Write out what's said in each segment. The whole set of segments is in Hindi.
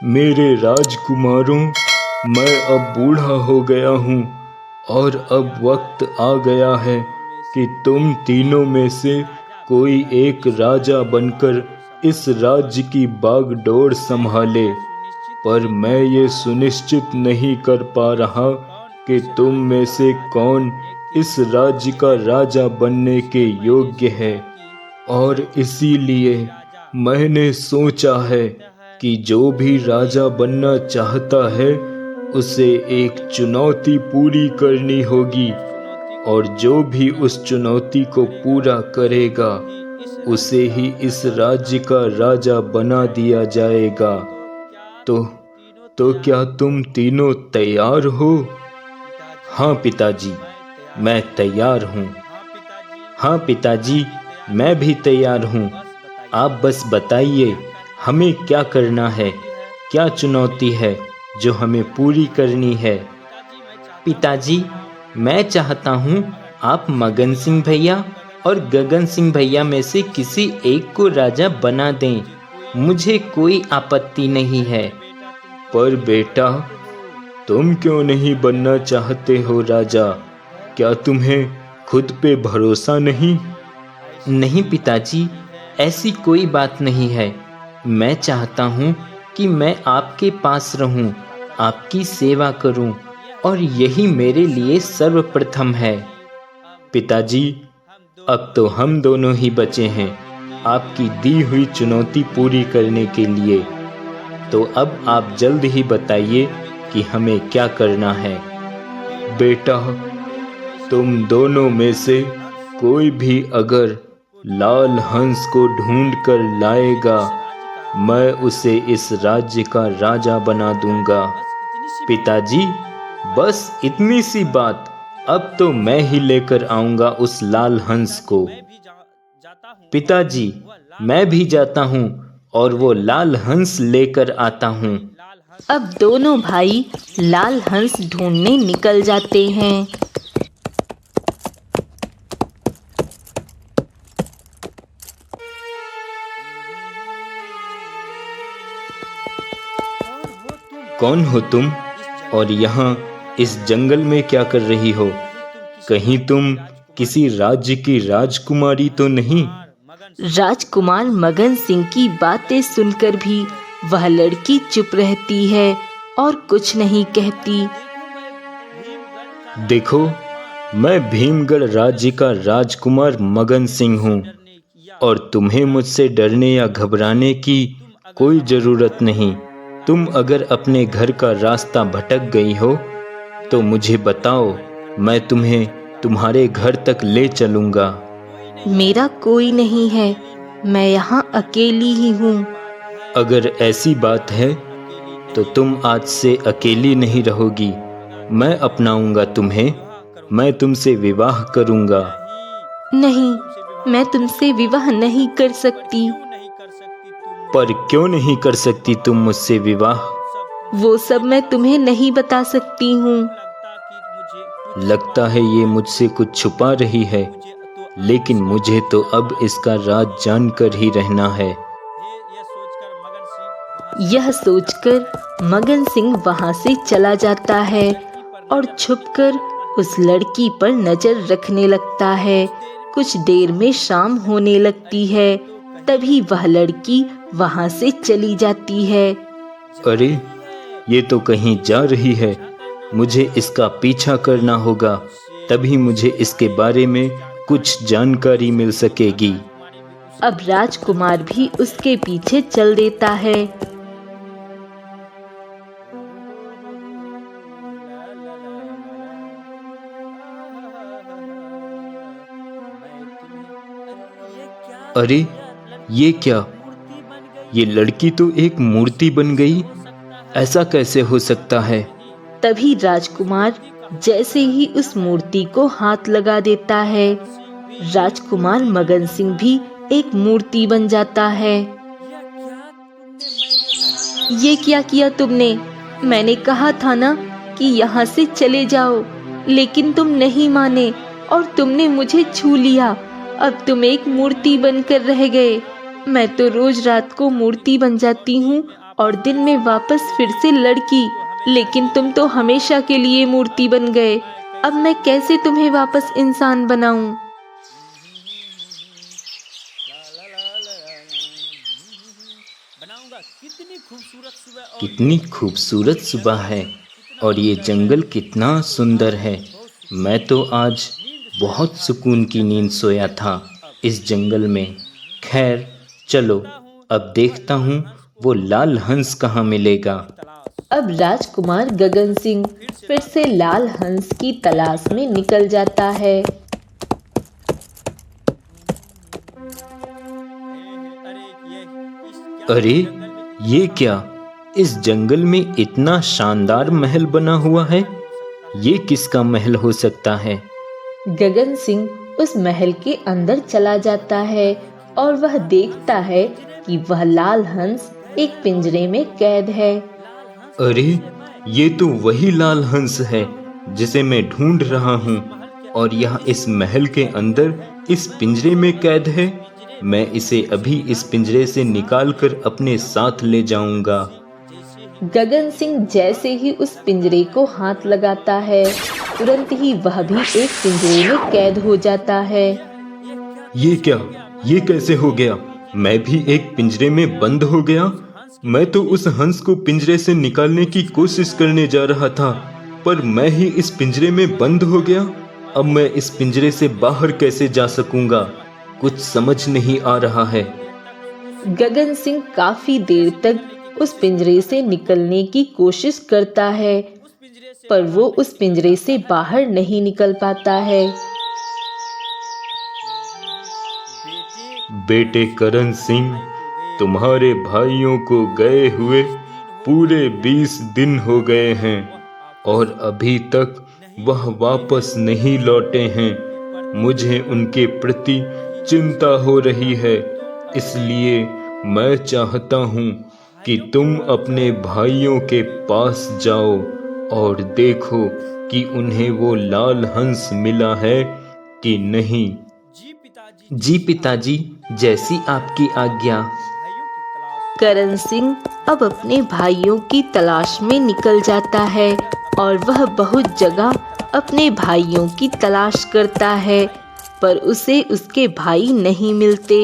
मेरे राजकुमारों, मैं अब बूढ़ा हो गया हूँ और अब वक्त आ गया है कि तुम तीनों में से कोई एक राजा बनकर इस राज्य की बागडोर संभाले। पर मैं ये सुनिश्चित नहीं कर पा रहा कि तुम में से कौन इस राज्य का राजा बनने के योग्य है, और इसीलिए मैंने सोचा है कि जो भी राजा बनना चाहता है उसे एक चुनौती पूरी करनी होगी, और जो भी उस चुनौती को पूरा करेगा उसे ही इस राज्य का राजा बना दिया जाएगा। तो क्या तुम तीनों तैयार हो? हाँ पिताजी, मैं तैयार हूँ। हाँ पिताजी, मैं भी तैयार हूँ। आप बस बताइए हमें क्या करना है, क्या चुनौती है जो हमें पूरी करनी है। पिताजी, मैं चाहता हूँ आप मगन सिंह भैया और गगन सिंह भैया में से किसी एक को राजा बना दें। मुझे कोई आपत्ति नहीं है। पर बेटा, तुम क्यों नहीं बनना चाहते हो राजा? क्या तुम्हें खुद पे भरोसा नहीं? नहीं पिताजी, ऐसी कोई बात नहीं है। मैं चाहता हूँ कि मैं आपके पास रहूँ, आपकी सेवा करूँ, और यही मेरे लिए सर्वप्रथम है। पिताजी, अब तो हम दोनों ही बचे हैं आपकी दी हुई चुनौती पूरी करने के लिए। तो अब आप जल्द ही बताइए कि हमें क्या करना है। बेटा, तुम दोनों में से कोई भी अगर लाल हंस को ढूंढ कर लाएगा, मैं उसे इस राज्य का राजा बना दूंगा। पिताजी, बस इतनी सी बात। अब तो मैं ही लेकर आऊंगा उस लाल हंस को। पिताजी, मैं भी जाता हूँ और वो लाल हंस लेकर आता हूँ। अब दोनों भाई लाल हंस ढूंढने निकल जाते हैं। कौन हो तुम, और यहाँ इस जंगल में क्या कर रही हो? कहीं तुम किसी राज्य की राजकुमारी तो नहीं? राजकुमार मगन सिंह की बातें सुनकर भी वह लड़की चुप रहती है और कुछ नहीं कहती। देखो, मैं भीमगढ़ राज्य का राजकुमार मगन सिंह हूँ, और तुम्हें मुझसे डरने या घबराने की कोई ज़रूरत नहीं। तुम अगर अपने घर का रास्ता भटक गई हो तो मुझे बताओ, मैं तुम्हें तुम्हारे घर तक ले चलूँगा। मेरा कोई नहीं है, मैं यहाँ अकेली ही हूँ। अगर ऐसी बात है तो तुम आज से अकेली नहीं रहोगी। मैं अपनाऊंगा तुम्हें, मैं तुमसे विवाह करूंगा। नहीं, मैं तुमसे विवाह नहीं कर सकती। पर क्यों नहीं कर सकती तुम मुझसे विवाह? वो सब मैं तुम्हें नहीं बता सकती हूँ। लगता है ये मुझसे कुछ छुपा रही है, लेकिन मुझे तो अब इसका राज जानकर ही रहना है। यह सोचकर मगन सिंह वहां से चला जाता है और छुपकर उस लड़की पर नजर रखने लगता है। कुछ देर में शाम होने लगती है, तभी वह लड़की वहां से चली जाती है। अरे, ये तो कहीं जा रही है। मुझे इसका पीछा करना होगा, तभी मुझे इसके बारे में कुछ जानकारी मिल सकेगी। अब राजकुमार भी उसके पीछे चल देता है। अरे, ये क्या? ये लड़की तो एक मूर्ति बन गई। ऐसा कैसे हो सकता है? तभी राजकुमार जैसे ही उस मूर्ति को हाथ लगा देता है, राजकुमार मगन सिंह भी एक मूर्ति बन जाता है। ये क्या किया तुमने? मैंने कहा था ना कि यहाँ से चले जाओ, लेकिन तुम नहीं माने और तुमने मुझे छू लिया। अब तुम एक मूर्ति बनकर रह गए। मैं तो रोज रात को मूर्ति बन जाती हूँ और दिन में वापस फिर से लड़की। लेकिन तुम तो हमेशा के लिए मूर्ति बन गए। अब मैं कैसे तुम्हें वापस इंसान बनाऊं? कितनी खूबसूरत सुबह है और ये जंगल कितना सुंदर है। मैं तो आज बहुत सुकून की नींद सोया था इस जंगल में। खैर चलो अब देखता हूँ वो लाल हंस कहाँ मिलेगा। अब राजकुमार गगन सिंह फिर से लाल हंस की तलाश में निकल जाता है। अरे ये क्या, इस जंगल में इतना शानदार महल बना हुआ है। ये किसका महल हो सकता है? गगन सिंह उस महल के अंदर चला जाता है और वह देखता है कि वह लाल हंस एक पिंजरे में कैद है। अरे ये तो वही लाल हंस है जिसे मैं ढूंढ रहा हूँ और यह इस महल के अंदर इस पिंजरे में कैद है। मैं इसे अभी इस पिंजरे से निकालकर अपने साथ ले जाऊंगा। गगन सिंह जैसे ही उस पिंजरे को हाथ लगाता है, तुरंत ही वह भी एक पिंजरे में कैद हो जाता है। ये क्या, ये कैसे हो गया? मैं भी एक पिंजरे में बंद हो गया। मैं तो उस हंस को पिंजरे से निकालने की कोशिश करने जा रहा था, पर मैं ही इस पिंजरे में बंद हो गया। अब मैं इस पिंजरे से बाहर कैसे जा सकूंगा? कुछ समझ नहीं आ रहा है। गगन सिंह काफी देर तक उस पिंजरे से निकलने की कोशिश करता है, पर वो उस पिंजरे से बाहर नहीं निकल पाता है। बेटे करण सिंह, तुम्हारे भाइयों को गए हुए पूरे 20 दिन हो गए हैं और अभी तक वह वापस नहीं लौटे हैं। मुझे उनके प्रति चिंता हो रही है, इसलिए मैं चाहता हूँ कि तुम अपने भाइयों के पास जाओ और देखो कि उन्हें वो लाल हंस मिला है कि नहीं। जी पिताजी, जैसी आपकी आज्ञा। करण सिंह अब अपने भाइयों की तलाश में निकल जाता है और वह बहुत जगह अपने भाइयों की तलाश करता है, पर उसे उसके भाई नहीं मिलते।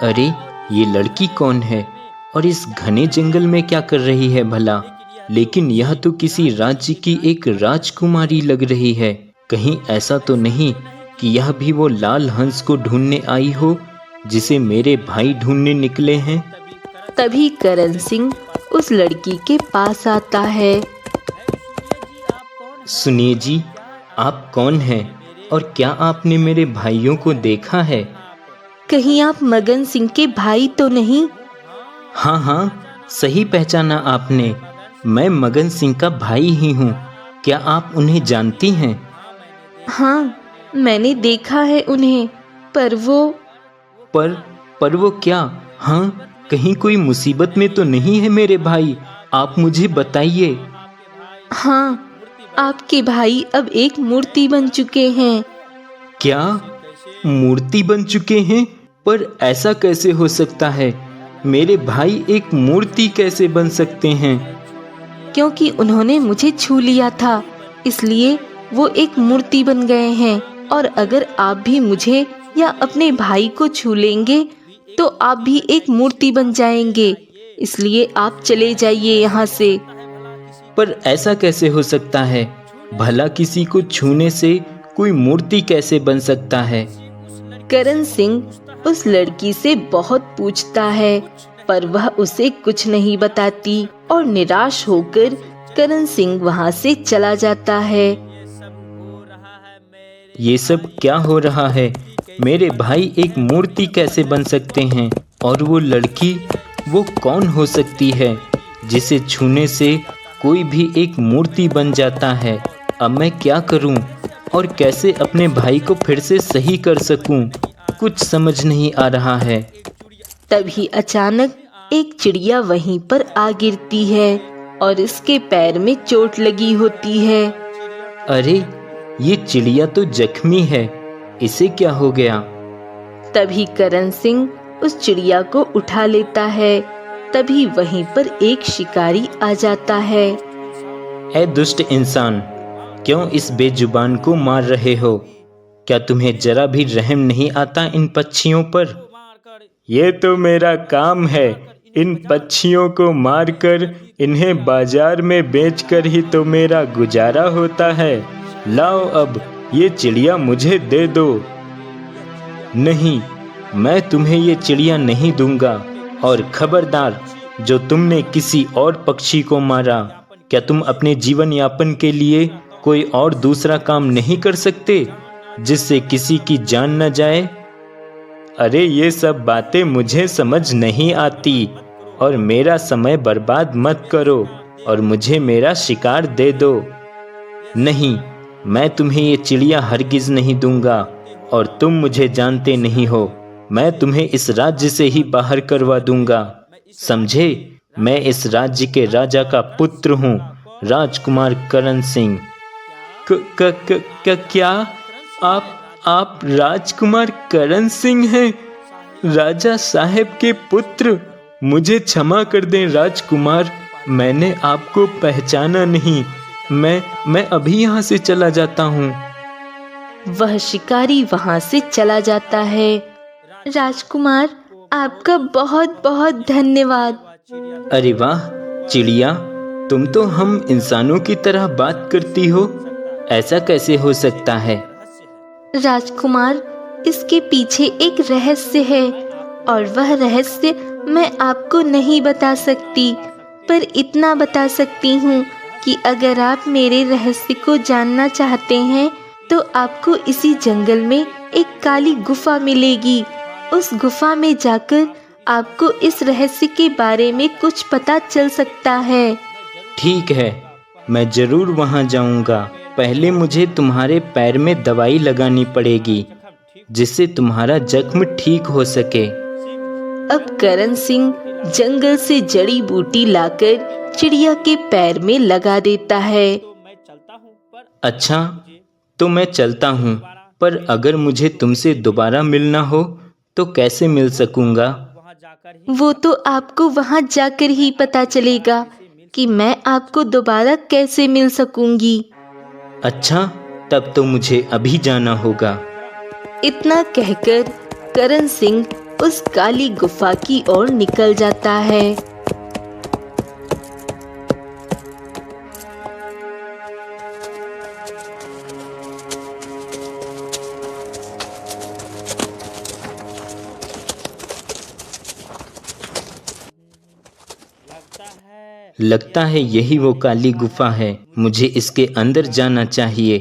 अरे ये लड़की कौन है और इस घने जंगल में क्या कर रही है भला? लेकिन यह तो किसी राज्य की एक राजकुमारी लग रही है। कहीं ऐसा तो नहीं कि यह भी वो लाल हंस को ढूंढने आई हो जिसे मेरे भाई ढूंढने निकले हैं। तभी करण सिंह उस लड़की के पास आता है। सुनिए जी, आप कौन हैं और क्या आपने मेरे भाइयों को देखा है? कहीं आप मगन सिंह के भाई तो नहीं? हाँ हाँ, सही पहचाना आपने। मैं मगन सिंह का भाई ही हूँ। क्या आप उन्हें जानती हैं? हाँ, मैंने देखा है उन्हें, पर वो क्या? हाँ, कहीं कोई मुसीबत में तो नहीं है मेरे भाई? आप मुझे बताइए। हाँ, आपके भाई अब एक मूर्ति बन चुके हैं। क्या मूर्ति बन चुके हैं? पर ऐसा कैसे हो सकता है? मेरे भाई एक मूर्ति कैसे बन सकते हैं? क्योंकि उन्होंने मुझे छू लिया था, इसलिए वो एक मूर्ति बन गए हैं। और अगर आप भी मुझे या अपने भाई को छू लेंगे तो आप भी एक मूर्ति बन जाएंगे, इसलिए आप चले जाइए यहाँ से। पर ऐसा कैसे हो सकता है? भला किसी को छूने से कोई मूर्ति कैसे बन सकता है? करण सिंह उस लड़की से बहुत पूछता है, पर वह उसे कुछ नहीं बताती और निराश होकर करण सिंह वहाँ से चला जाता है। ये सब क्या हो रहा है? मेरे भाई एक मूर्ति कैसे बन सकते हैं? और वो लड़की, वो कौन हो सकती है जिसे छूने से कोई भी एक मूर्ति बन जाता है? अब मैं क्या करूं और कैसे अपने भाई को फिर से सही कर सकूं? कुछ समझ नहीं आ रहा है। तभी अचानक एक चिड़िया वहीं पर आ गिरती है और इसके पैर में चोट लगी होती है। अरे ये चिड़िया तो जख्मी है इसे क्या हो गया? तभी करण सिंह उस चिड़िया को उठा लेता है। तभी वहीं पर एक शिकारी आ जाता है। ऐ दुष्ट इंसान, क्यों इस बेजुबान को मार रहे हो? क्या तुम्हें जरा भी रहम नहीं आता इन पक्षियों पर? ये तो मेरा काम है, इन पक्षियों को मारकर इन्हें बाजार में बेचकर ही तो मेरा गुजारा होता है। लाओ अब ये चिड़िया मुझे दे दो। नहीं, मैं तुम्हें ये चिड़िया नहीं दूंगा। और खबरदार, जो तुमने किसी और पक्षी को मारा, क्या तुम अपने जीवन यापन के लिए कोई और दूसरा काम नहीं कर सकते जिससे किसी की जान न जाए? अरे ये सब बातें मुझे समझ नहीं आती और मेरा समय बर्बाद मत करो और मुझे मेरा शिकार दे दो। नहीं, मैं तुम्हें ये चिड़िया हरगिज नहीं दूंगा और तुम मुझे जानते नहीं हो। मैं तुम्हें इस राज्य से ही बाहर करवा दूंगा, समझे? मैं इस राज्य के राजा का पुत्र हूँ, राजकुमार करण सिंह। क्या आप राजकुमार करण सिंह हैं? राजा साहब के पुत्र? मुझे क्षमा कर दें राजकुमार, मैंने आपको पहचाना नहीं। मैं अभी यहाँ से चला जाता हूँ। वह शिकारी वहाँ से चला जाता है। राजकुमार, आपका बहुत बहुत धन्यवाद। अरे वाह चिड़िया, तुम तो हम इंसानों की तरह बात करती हो। ऐसा कैसे हो सकता है? राजकुमार, इसके पीछे एक रहस्य है और वह रहस्य मैं आपको नहीं बता सकती, पर इतना बता सकती हूँ कि अगर आप मेरे रहस्य को जानना चाहते हैं तो आपको इसी जंगल में एक काली गुफा मिलेगी। उस गुफा में जाकर आपको इस रहस्य के बारे में कुछ पता चल सकता है। ठीक है, मैं जरूर वहां जाऊंगा। पहले मुझे तुम्हारे पैर में दवाई लगानी पड़ेगी जिससे तुम्हारा जख्म ठीक हो सके। अब करण सिंह जंगल से जड़ी बूटी लाकर चिड़िया के पैर में लगा देता है। अच्छा, तो मैं चलता हूँ, पर अगर मुझे तुमसे दोबारा मिलना हो तो कैसे मिल सकूंगा? वो तो आपको वहाँ जाकर ही पता चलेगा कि मैं आपको दोबारा कैसे मिल सकूंगी। अच्छा, तब तो मुझे अभी जाना होगा। इतना कहकर करण सिंह उस काली गुफा की ओर निकल जाता है। लगता है यही वो काली गुफा है। मुझे इसके अंदर जाना चाहिए।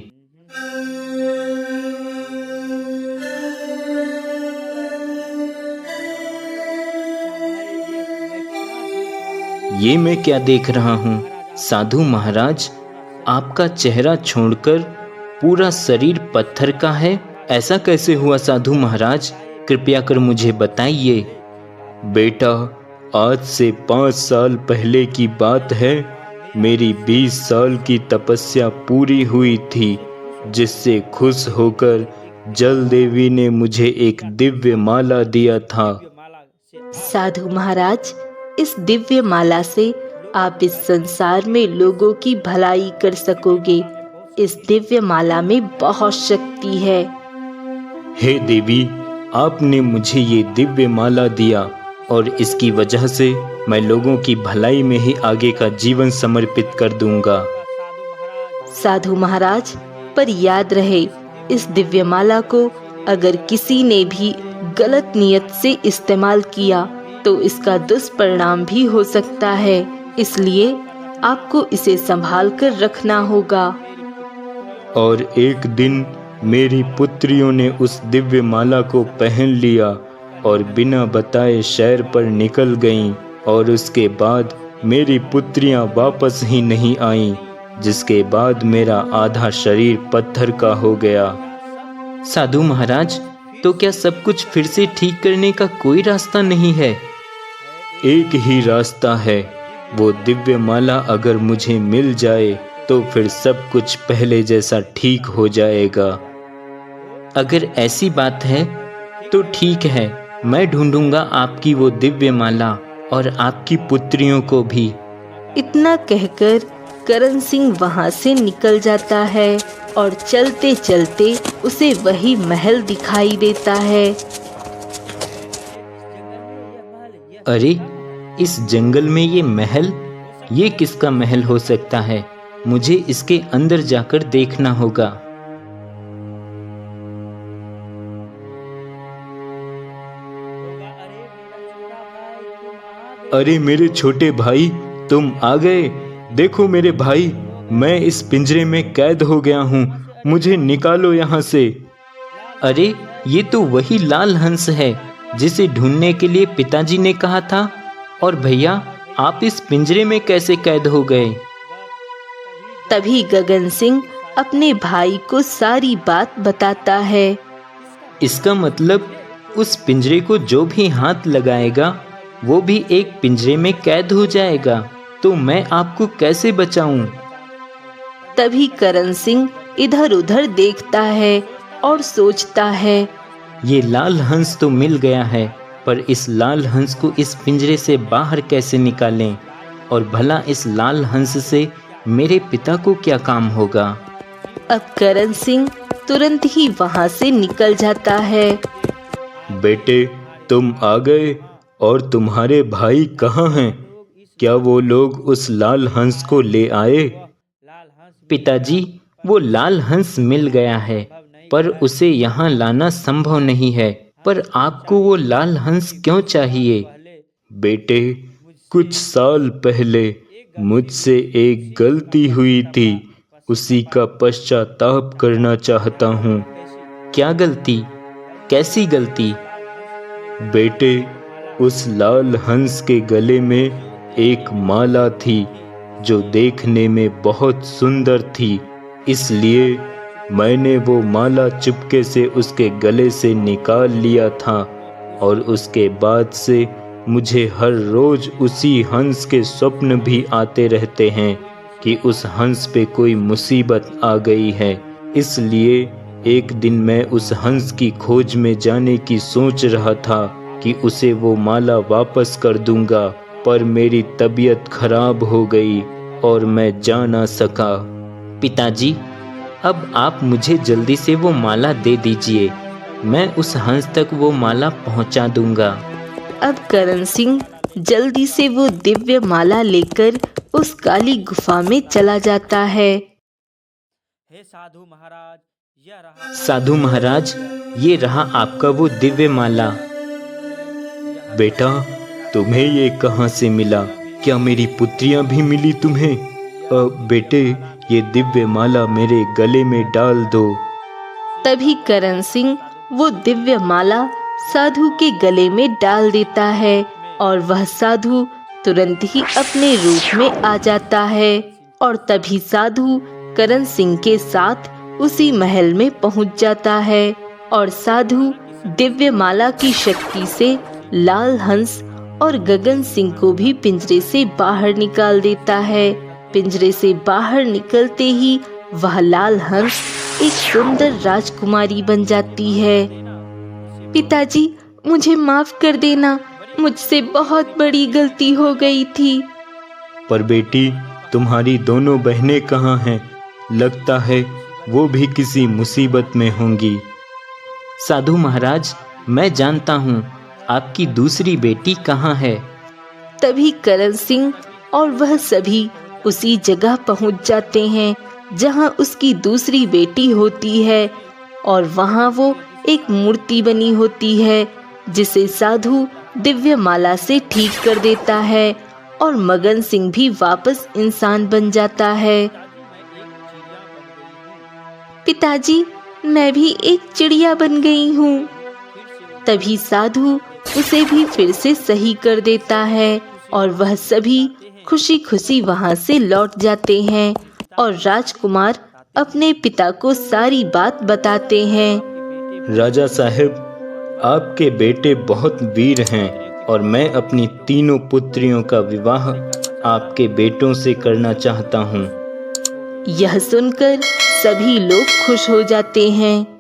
ये मैं क्या देख रहा हूँ? साधु महाराज, आपका चेहरा छोड़कर पूरा शरीर पत्थर का है। ऐसा कैसे हुआ साधु महाराज? कृपया कर मुझे बताइए। बेटा, आज से 5 साल पहले की बात है। मेरी 20 साल की तपस्या पूरी हुई थी, जिससे खुश होकर जल देवी ने मुझे एक दिव्य माला दिया था। साधु महाराज, इस दिव्य माला से आप इस संसार में लोगों की भलाई कर सकोगे। इस दिव्य माला में बहुत शक्ति है। हे देवी, आपने मुझे ये दिव्य माला दिया और इसकी वजह से मैं लोगों की भलाई में ही आगे का जीवन समर्पित कर दूंगा। साधु महाराज, पर याद रहे, इस दिव्य माला को अगर किसी ने भी गलत नियत से इस्तेमाल किया तो इसका दुष्परिणाम भी हो सकता है। इसलिए आपको इसे संभाल कर रखना होगा। और एक दिन मेरी पुत्रियों ने उस दिव्य माला को पहन लिया और बिना बताए शहर पर निकल गईं, और उसके बाद मेरी पुत्रियां वापस ही नहीं आईं, जिसके बाद मेरा आधा शरीर पत्थर का हो गया। साधु महाराज, तो क्या सब कुछ फिर से ठीक करने का कोई रास्ता नहीं है? एक ही रास्ता है। वो दिव्य माला अगर मुझे मिल जाए तो फिर सब कुछ पहले जैसा ठीक हो जाएगा। अगर ऐसी बात है तो ठीक है, मैं ढूंढूंगा आपकी वो दिव्य माला और आपकी पुत्रियों को भी। इतना कहकर करण सिंह वहां से निकल जाता है और चलते चलते उसे वही महल दिखाई देता है। अरे, इस जंगल में ये महल, ये किसका महल हो सकता है? मुझे इसके अंदर जाकर देखना होगा। अरे मेरे छोटे भाई, तुम आ गए। देखो मेरे भाई, मैं इस पिंजरे में कैद हो गया हूँ, मुझे निकालो यहाँ से। अरे, ये तो वही लाल हंस है जिसे ढूंढने के लिए पिताजी ने कहा था। और भैया, आप इस पिंजरे में कैसे कैद हो गए? तभी गगन सिंह अपने भाई को सारी बात बताता है। इसका मतलब उस पिंजरे को जो भी हाथ लगाएगा वो भी एक पिंजरे में कैद हो जाएगा। तो मैं आपको कैसे बचाऊं? तभी करण सिंह इधर उधर देखता है और सोचता है, ये लाल हंस तो मिल गया है, पर इस लाल हंस को इस पिंजरे से बाहर कैसे निकालें? और भला इस लाल हंस से मेरे पिता को क्या काम होगा? अब करण सिंह तुरंत ही वहां से निकल जाता है। बेटे, तुम आ गए, और तुम्हारे भाई कहाँ हैं? क्या वो लोग उस लाल हंस को ले आए? पिताजी, वो लाल हंस मिल गया है, पर उसे यहाँ लाना संभव नहीं है। पर आपको वो लाल हंस क्यों चाहिए? बेटे, कुछ साल पहले मुझसे एक गलती हुई थी, उसी का पश्चाताप करना चाहता हूँ। क्या गलती? कैसी गलती? बेटे, उस लाल हंस के गले में एक माला थी जो देखने में बहुत सुंदर थी, इसलिए मैंने वो माला चुपके से उसके गले से निकाल लिया था। और उसके बाद से मुझे हर रोज उसी हंस के स्वप्न भी आते रहते हैं कि उस हंस पे कोई मुसीबत आ गई है। इसलिए एक दिन मैं उस हंस की खोज में जाने की सोच रहा था कि उसे वो माला वापस कर दूंगा, पर मेरी तबीयत खराब हो गई और मैं जा ना सका। पिताजी, अब आप मुझे जल्दी से वो माला दे दीजिए, मैं उस हंस तक वो माला पहुंचा दूंगा। अब करण सिंह जल्दी से वो दिव्य माला लेकर उस काली गुफा में चला जाता है। साधु महाराज, ये रहा आपका वो दिव्य माला। बेटा, तुम्हें ये कहाँ से मिला? क्या मेरी पुत्रियां भी मिली तुम्हें? बेटे, ये दिव्य माला मेरे गले में डाल दो। तभी करण सिंह वो दिव्य माला साधु के गले में डाल देता है और वह साधु तुरंत ही अपने रूप में आ जाता है। और तभी साधु करण सिंह के साथ उसी महल में पहुंच जाता है और साधु दिव्य माला की शक्ति से लाल हंस और गगन सिंह को भी पिंजरे से बाहर निकाल देता है। पिंजरे से बाहर निकलते ही वह लाल हंस एक सुंदर राजकुमारी बन जाती है। पिताजी, मुझे माफ कर देना, मुझसे बहुत बड़ी गलती हो गई थी। पर बेटी, तुम्हारी दोनों बहनें कहाँ हैं? लगता है वो भी किसी मुसीबत में होंगी। साधु महाराज, मैं जानता हूँ आपकी दूसरी बेटी कहाँ है। तभी करण सिंह और वह सभी उसी जगह पहुंच जाते हैं जहां उसकी दूसरी बेटी होती है और वहां वो एक मूर्ति बनी होती है जिसे साधु दिव्य माला से ठीक कर देता है और मगन सिंह भी वापस इंसान बन जाता है। पिताजी, मैं भी एक चिड़िया बन गई हूँ। तभी साधु उसे भी फिर से सही कर देता है और वह सभी खुशी खुशी वहां से लौट जाते हैं और राजकुमार अपने पिता को सारी बात बताते हैं। राजा साहब, आपके बेटे बहुत वीर हैं और मैं अपनी तीनों पुत्रियों का विवाह आपके बेटों से करना चाहता हूँ। यह सुनकर सभी लोग खुश हो जाते हैं।